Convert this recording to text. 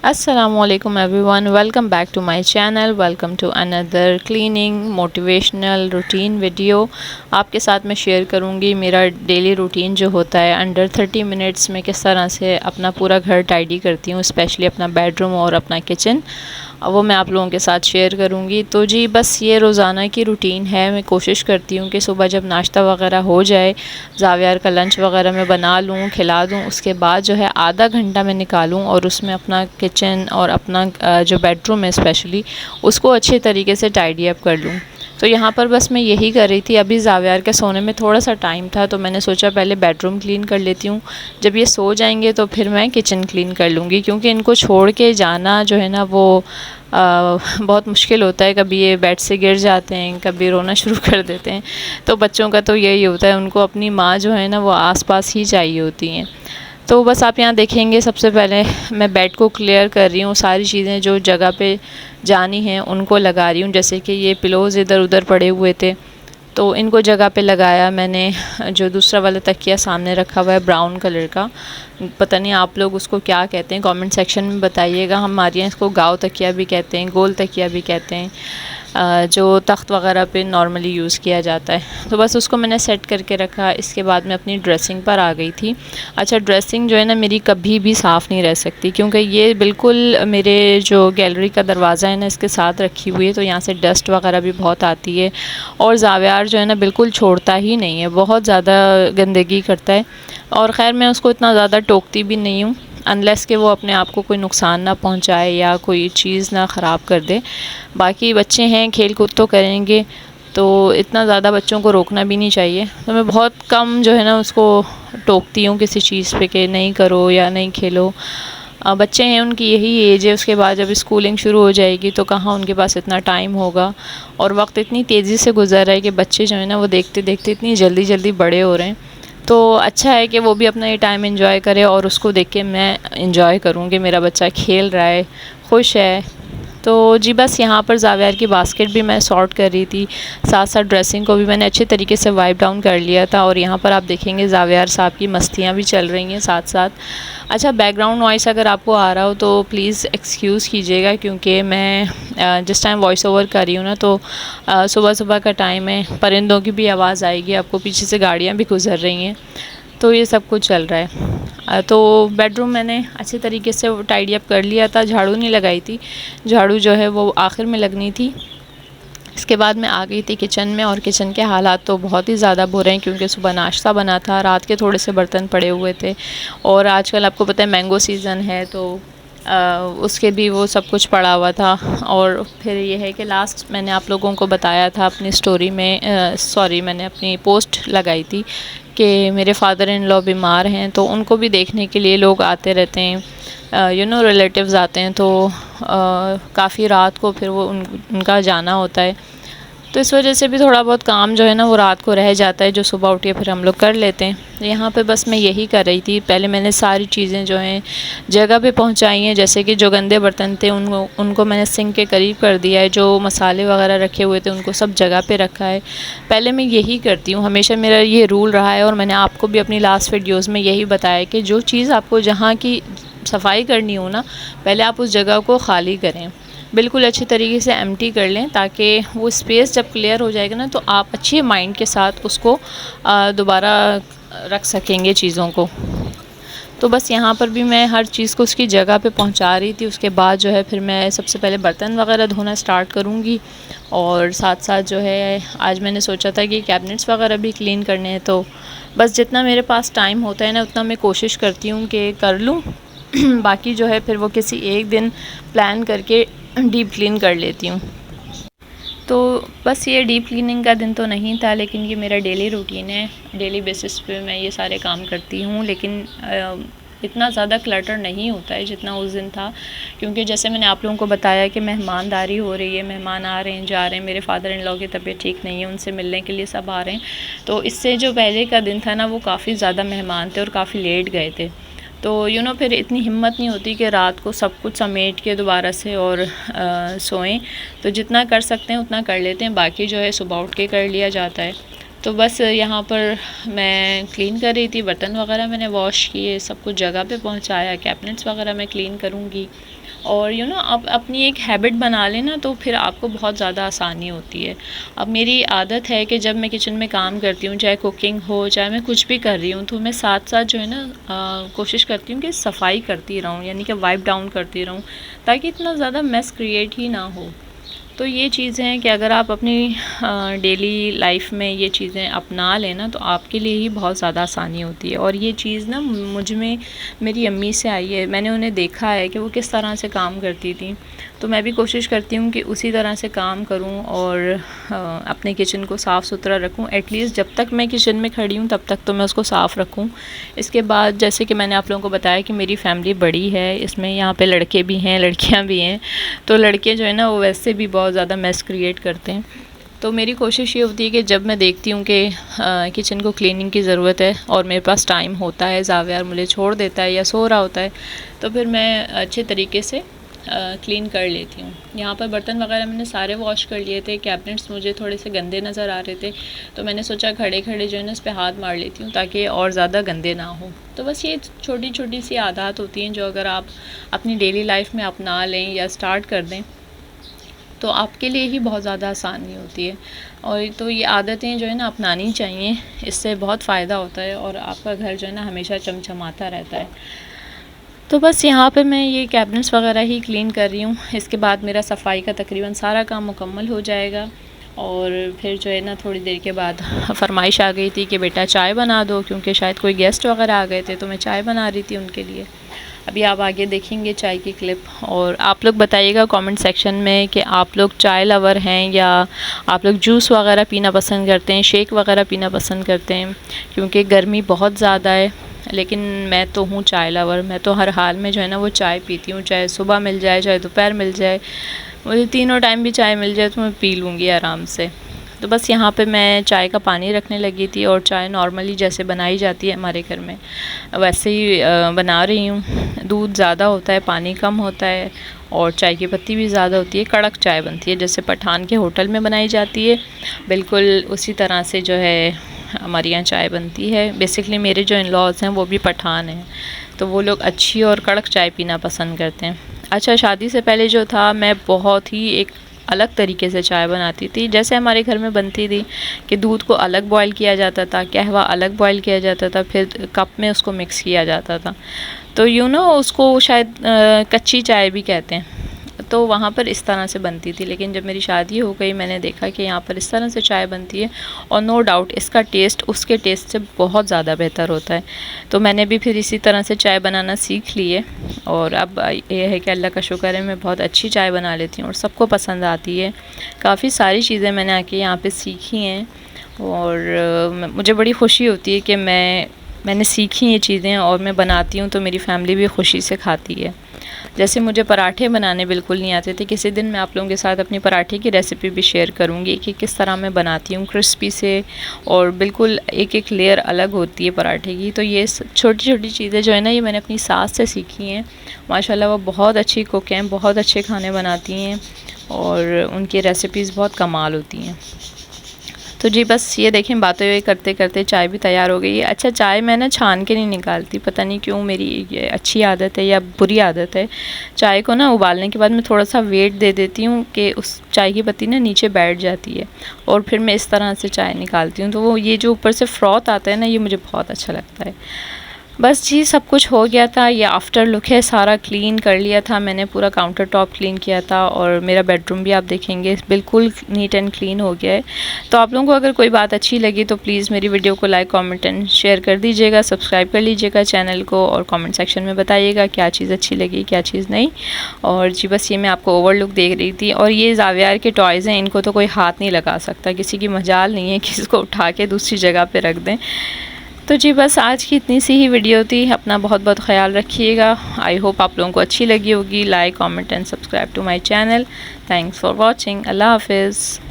Assalamualaikum everyone, welcome back to my channel, welcome to another cleaning motivational routine video। आपके साथ मैं share करूंगी मेरा डेली रूटीन जो होता है अंडर 30 मिनट्स में किस तरह से अपना पूरा घर टाइडी करती हूँ, स्पेशली अपना बेडरूम और अपना किचन, वो मैं आप लोगों के साथ शेयर करूंगी। तो जी बस ये रोज़ाना की रूटीन है। मैं कोशिश करती हूँ कि सुबह जब नाश्ता वगैरह हो जाए, ज़ावियार का लंच वगैरह मैं बना लूँ, खिला दूँ, उसके बाद जो है आधा घंटा मैं निकालूँ और उसमें अपना किचन और अपना जो बेडरूम है स्पेशली उसको अच्छे तरीके से टाइडी अप कर लूँ। तो यहाँ पर बस मैं यही कर रही थी। अभी ज़ावियार के सोने में थोड़ा सा टाइम था तो मैंने सोचा पहले बेडरूम क्लीन कर लेती हूँ, जब ये सो जाएंगे तो फिर मैं किचन क्लीन कर लूँगी, क्योंकि इनको छोड़ के जाना जो है ना वो बहुत मुश्किल होता है। कभी ये बेड से गिर जाते हैं, कभी रोना शुरू कर देते हैं। तो बच्चों का तो यही होता है, उनको अपनी माँ जो है ना वो आसपास ही चाहिए होती हैं। तो बस आप यहाँ देखेंगे सबसे पहले मैं बेड को क्लियर कर रही हूँ, सारी चीज़ें जो जगह पे जानी हैं उनको लगा रही हूँ। जैसे कि ये पिलोज़ इधर उधर पड़े हुए थे तो इनको जगह पे लगाया मैंने। जो दूसरा वाला तकिया सामने रखा हुआ है ब्राउन कलर का, पता नहीं आप लोग उसको क्या कहते हैं, कमेंट सेक्शन में बताइएगा। हमारे यहाँ इसको गाँव तकिया भी कहते हैं, गोल तकिया भी कहते हैं, जो तख्त वगैरह पे नॉर्मली यूज़ किया जाता है। तो बस उसको मैंने सेट करके रखा। इसके बाद मैं अपनी ड्रेसिंग पर आ गई थी। अच्छा, ड्रेसिंग जो है ना मेरी कभी भी साफ़ नहीं रह सकती, क्योंकि ये बिल्कुल मेरे जो गैलरी का दरवाज़ा है ना इसके साथ रखी हुई है, तो यहाँ से डस्ट वगैरह भी बहुत आती है। और ज़ावियार जो है ना बिल्कुल छोड़ता ही नहीं है, बहुत ज़्यादा गंदगी करता है। और ख़ैर मैं उसको इतना ज़्यादा टोकती भी नहीं हूँ, अनलेस कि वो अपने आप को कोई नुकसान ना पहुंचाए या कोई चीज़ ना ख़राब कर दे। बाकी बच्चे हैं, खेल कूद तो करेंगे, तो इतना ज़्यादा बच्चों को रोकना भी नहीं चाहिए। तो मैं बहुत कम जो है ना उसको टोकती हूँ किसी चीज़ पे कि नहीं करो या नहीं खेलो। बच्चे हैं, उनकी यही एज है। उसके बाद जब स्कूलिंग शुरू हो जाएगी तो कहाँ उनके पास इतना टाइम होगा। और वक्त इतनी तेज़ी से गुजर रहा है कि बच्चे जो है ना वो देखते देखते इतनी जल्दी जल्दी बड़े हो रहे हैं। तो अच्छा है कि वो भी अपना ये टाइम एंजॉय करे और उसको देख के मैं एंजॉय करूँ कि मेरा बच्चा खेल रहा है, खुश है। तो जी बस यहाँ पर ज़ावियार की बास्केट भी मैं सॉर्ट कर रही थी, साथ साथ ड्रेसिंग को भी मैंने अच्छे तरीके से वाइप डाउन कर लिया था। और यहाँ पर आप देखेंगे ज़ावियार साहब की मस्तियाँ भी चल रही हैं साथ साथ। अच्छा, बैकग्राउंड वॉइस अगर आपको आ रहा हो तो प्लीज़ एक्सक्यूज़ कीजिएगा, क्योंकि मैं जिस टाइम वॉइस ओवर कर रही हूँ ना तो सुबह सुबह का टाइम है, परिंदों की भी आवाज़ आएगी आपको, पीछे से गाड़ियाँ भी गुजर रही हैं, तो ये सब कुछ चल रहा है। तो बेडरूम मैंने अच्छे तरीके से टाइडी अप कर लिया था, झाड़ू नहीं लगाई थी, झाड़ू जो है वो आखिर में लगनी थी। इसके बाद मैं आ गई थी किचन में, और किचन के हालात तो बहुत ही ज़्यादा बुरे हैं, क्योंकि सुबह नाश्ता बना था, रात के थोड़े से बर्तन पड़े हुए थे, और आजकल आपको पता है मैंगो सीज़न है तो उसके भी वो सब कुछ पड़ा हुआ था। और फिर ये है कि लास्ट मैंने आप लोगों को बताया था अपनी स्टोरी में, सॉरी मैंने अपनी पोस्ट लगाई थी कि मेरे फादर इन लॉ बीमार हैं, तो उनको भी देखने के लिए लोग आते रहते हैं, रिलेटिव्स आते हैं, तो काफ़ी रात को फिर वो उनका जाना होता है। तो इस वजह से भी थोड़ा बहुत काम जो है ना वो रात को रह जाता है, जो सुबह उठ के फिर हम लोग कर लेते हैं। तो यहाँ पे बस मैं यही कर रही थी। पहले मैंने सारी चीज़ें जो हैं जगह पे पहुँचाई हैं, जैसे कि जो गंदे बर्तन थे उनको मैंने सिंक के करीब कर दिया है, जो मसाले वगैरह रखे हुए थे उनको सब जगह पे रखा है। पहले मैं यही करती हूँ, हमेशा मेरा ये रूल रहा है, और मैंने आपको भी अपनी लास्ट वीडियोज़ में यही बताया कि जो चीज़ आपको जहाँ की सफाई करनी हो ना, पहले आप उस जगह को खाली करें, बिल्कुल अच्छी तरीके से एम्प्टी कर लें, ताकि वो स्पेस जब क्लियर हो जाएगा ना तो आप अच्छे माइंड के साथ उसको दोबारा रख सकेंगे चीज़ों को। तो बस यहाँ पर भी मैं हर चीज़ को उसकी जगह पे पहुँचा रही थी। उसके बाद जो है फिर मैं सबसे पहले बर्तन वगैरह धोना स्टार्ट करूँगी, और साथ साथ जो है आज मैंने सोचा था कि कैबिनेट्स वगैरह भी क्लीन करने हैं, तो बस जितना मेरे पास टाइम होता है ना उतना मैं कोशिश करती हूँ कि कर लूँ। बाकी जो है फिर वो किसी एक दिन प्लान करके डीप क्लीन कर लेती हूँ। तो बस ये डीप क्लीनिंग का दिन तो नहीं था, लेकिन ये मेरा डेली रूटीन है, डेली बेसिस पे मैं ये सारे काम करती हूँ। लेकिन इतना ज़्यादा क्लटर नहीं होता है जितना उस दिन था, क्योंकि जैसे मैंने आप लोगों को बताया कि मेहमानदारी हो रही है, मेहमान आ रहे हैं जा रहे हैं, मेरे फादर इन लॉ की तबीयत ठीक नहीं है, उनसे मिलने के लिए सब आ रहे हैं। तो इससे जो पहले का दिन था ना वो काफ़ी ज़्यादा मेहमान थे और काफ़ी लेट गए थे। तो फिर इतनी हिम्मत नहीं होती कि रात को सब कुछ समेट के दोबारा से और सोएं। तो जितना कर सकते हैं उतना कर लेते हैं, बाकी जो है सुबह उठ के कर लिया जाता है। तो बस यहाँ पर मैं क्लीन कर रही थी, बर्तन वगैरह मैंने वॉश किए, सब कुछ जगह पे पहुँचाया, कैबिनेट्स वगैरह मैं क्लीन करूँगी। और आप अपनी एक हैबिट बना लें ना, तो फिर आपको बहुत ज़्यादा आसानी होती है। अब मेरी आदत है कि जब मैं किचन में काम करती हूँ, चाहे कुकिंग हो चाहे मैं कुछ भी कर रही हूँ, तो मैं साथ साथ जो है ना कोशिश करती हूँ कि सफाई करती रहूँ, यानी कि वाइप डाउन करती रहूँ, ताकि इतना ज़्यादा मेस क्रिएट ही ना हो। तो ये चीज़ है कि अगर आप अपनी डेली लाइफ में ये चीज़ें अपना लें ना, तो आपके लिए ही बहुत ज़्यादा आसानी होती है। और ये चीज़ ना मुझ में मेरी अम्मी से आई है, मैंने उन्हें देखा है कि वो किस तरह से काम करती थी, तो मैं भी कोशिश करती हूँ कि उसी तरह से काम करूँ और अपने किचन को साफ़ सुथरा रखूँ। एटलीस्ट जब तक मैं किचन में खड़ी हूँ तब तक तो मैं उसको साफ़ रखूँ। इसके बाद जैसे कि मैंने आप लोगों को बताया कि मेरी फैमिली बड़ी है, इसमें यहाँ पे लड़के भी हैं लड़कियाँ भी हैं, तो लड़के जो है ना वो वैसे भी बहुत ज़्यादा मेस क्रिएट करते हैं। तो मेरी कोशिश ये होती है कि जब मैं देखती हूँ कि किचन को क्लीनिंग की ज़रूरत है और मेरे पास टाइम होता है, ज़ावियार मुझे छोड़ देता है या सो रहा होता है, तो फिर मैं अच्छे तरीके से क्लीन कर लेती हूँ। यहाँ पर बर्तन वगैरह मैंने सारे वॉश कर लिए थे, कैबिनेट्स मुझे थोड़े से गंदे नज़र आ रहे थे, तो मैंने सोचा खड़े खड़े जो है ना इस पर हाथ मार लेती हूँ ताकि और ज़्यादा गंदे ना हो। तो बस ये छोटी छोटी सी आदत होती हैं जो अगर आप अपनी डेली लाइफ में अपना लें या स्टार्ट कर दें तो आपके लिए ही बहुत ज़्यादा आसानी होती है। और तो ये आदतें जो है ना अपनानी चाहिए, इससे बहुत फ़ायदा होता है और आपका घर जो है ना हमेशा चमचमाता रहता है। तो बस यहाँ पे मैं ये कैबिनेट्स वगैरह ही क्लीन कर रही हूँ। इसके बाद मेरा सफाई का तकरीबन सारा काम मुकम्मल हो जाएगा। और फिर जो है ना थोड़ी देर के बाद फरमाइश आ गई थी कि बेटा चाय बना दो, क्योंकि शायद कोई गेस्ट वगैरह आ गए थे, तो मैं चाय बना रही थी उनके लिए। अभी आप आगे देखेंगे चाय की क्लिप। और आप लोग बताइएगा कमेंट सेक्शन में कि आप लोग चाय लवर हैं या आप लोग जूस वगैरह पीना पसंद करते हैं, शेक वगैरह पीना पसंद करते हैं, क्योंकि गर्मी बहुत ज़्यादा है। लेकिन मैं तो हूँ चाय लवर, मैं तो हर हाल में जो है ना वो चाय पीती हूँ, चाहे सुबह मिल जाए चाहे दोपहर मिल जाए, मुझे तीनों टाइम भी चाय मिल जाए तो मैं पी लूँगी आराम से। तो बस यहाँ पे मैं चाय का पानी रखने लगी थी और चाय नॉर्मली जैसे बनाई जाती है हमारे घर में वैसे ही बना रही हूँ। दूध ज़्यादा होता है, पानी कम होता है और चाय की पत्ती भी ज़्यादा होती है। कड़क चाय बनती है जैसे पठान के होटल में बनाई जाती है, बिल्कुल उसी तरह से जो है हमारे यहाँ चाय बनती है। बेसिकली मेरे जो इन-लॉज़ हैं वो भी पठान हैं, तो वो लोग अच्छी और कड़क चाय पीना पसंद करते हैं। अच्छा, शादी से पहले जो था मैं बहुत ही एक अलग तरीके से चाय बनाती थी। जैसे हमारे घर में बनती थी कि दूध को अलग बॉईल किया जाता था, कहवा अलग बॉईल किया जाता था, फिर कप में उसको मिक्स किया जाता था, तो उसको शायद कच्ची चाय भी कहते हैं। तो वहाँ पर इस तरह से बनती थी। लेकिन जब मेरी शादी हो गई मैंने देखा कि यहाँ पर इस तरह से चाय बनती है और नो डाउट इसका टेस्ट उसके टेस्ट से बहुत ज़्यादा बेहतर होता है। तो मैंने भी फिर इसी तरह से चाय बनाना सीख ली है और अब ये है कि अल्लाह का शुक्र है मैं बहुत अच्छी चाय बना लेती हूँ और सबको पसंद आती है। काफ़ी सारी चीज़ें मैंने आके यहाँ पर सीखी हैं और मुझे बड़ी खुशी होती है कि मैंने सीखी ये चीज़ें और मैं बनाती हूँ तो मेरी फैमिली भी खुशी से खाती है। जैसे मुझे पराठे बनाने बिल्कुल नहीं आते थे, किसी दिन मैं आप लोगों के साथ अपनी पराठे की रेसिपी भी शेयर करूँगी कि किस तरह मैं बनाती हूँ क्रिस्पी से, और बिल्कुल एक एक लेयर अलग होती है पराठे की। तो ये छोटी छोटी चीज़ें जो है ना ये मैंने अपनी सास से सीखी हैं। माशाल्लाह वो बहुत अच्छी कुक हैं, बहुत अच्छे खाने बनाती हैं और उनकी रेसिपीज़ बहुत कमाल होती हैं। तो जी बस ये देखें बातें हुए करते करते चाय भी तैयार हो गई है। अच्छा, चाय मैं ना छान के नहीं निकालती, पता नहीं क्यों, मेरी ये अच्छी आदत है या बुरी आदत है। चाय को ना उबालने के बाद मैं थोड़ा सा वेट दे देती हूँ कि उस चाय की पत्ती ना नीचे बैठ जाती है और फिर मैं इस तरह से चाय निकालती हूँ। तो वो ये जो ऊपर से फ्रॉथ आता है ना, ये मुझे बहुत अच्छा लगता है। बस जी सब कुछ हो गया था। ये आफ्टर लुक है, सारा क्लीन कर लिया था मैंने, पूरा काउंटर टॉप क्लीन किया था और मेरा बेडरूम भी आप देखेंगे बिल्कुल नीट एंड क्लीन हो गया है। तो आप लोगों को अगर कोई बात अच्छी लगी तो प्लीज़ मेरी वीडियो को लाइक कमेंट एंड शेयर कर दीजिएगा, सब्सक्राइब कर लीजिएगा चैनल को और कमेंट सेक्शन में बताइएगा क्या चीज़ अच्छी लगी क्या चीज़ नहीं। और जी बस ये मैं आपको ओवरलुक देख रही थी। और ये ज़ावियार के टॉयज़ हैं, इनको तो कोई हाथ नहीं लगा सकता, किसी की मजाल नहीं है कि इसको उठा के दूसरी जगह पर रख दें। तो जी बस आज की इतनी सी ही वीडियो थी। अपना बहुत बहुत ख्याल रखिएगा। आई होप आप लोगों को अच्छी लगी होगी। Like comment and subscribe to my channel. Thanks for watching. अल्लाह हाफिज़।